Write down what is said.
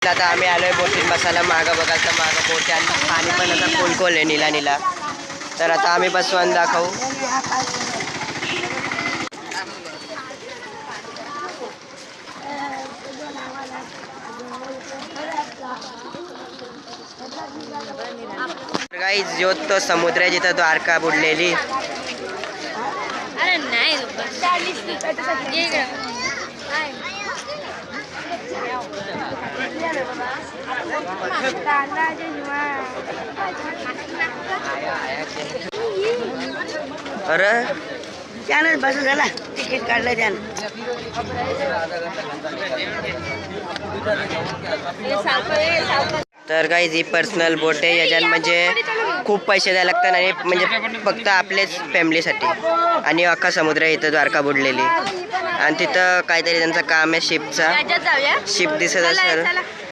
आता आम्ही आलोय बोटीत बसायला. मागं बघायचं, मागं बोट आणि पाणी पण आता कोलकोल आहे, नीला नीला. तर आता आम्ही बसवून दाखवू. गाईज जो तो समुद्र आहे जिथं द्वारका बुडलेली. अरे नाही अरे त्यानं बस झाला, तिकीट काढलं त्यानं. तर गाईज ही पर्सनल बोट आहे. याच्यात म्हणजे खूप पैसे द्यायला लागतात आणि म्हणजे फक्त आपलेच फॅमिलीसाठी. आणि अख्खा समुद्र आहे इथं द्वारका बुडलेली. आणि तिथं काहीतरी त्यांचं काम आहे शिपचा. शिप दिसत असेल.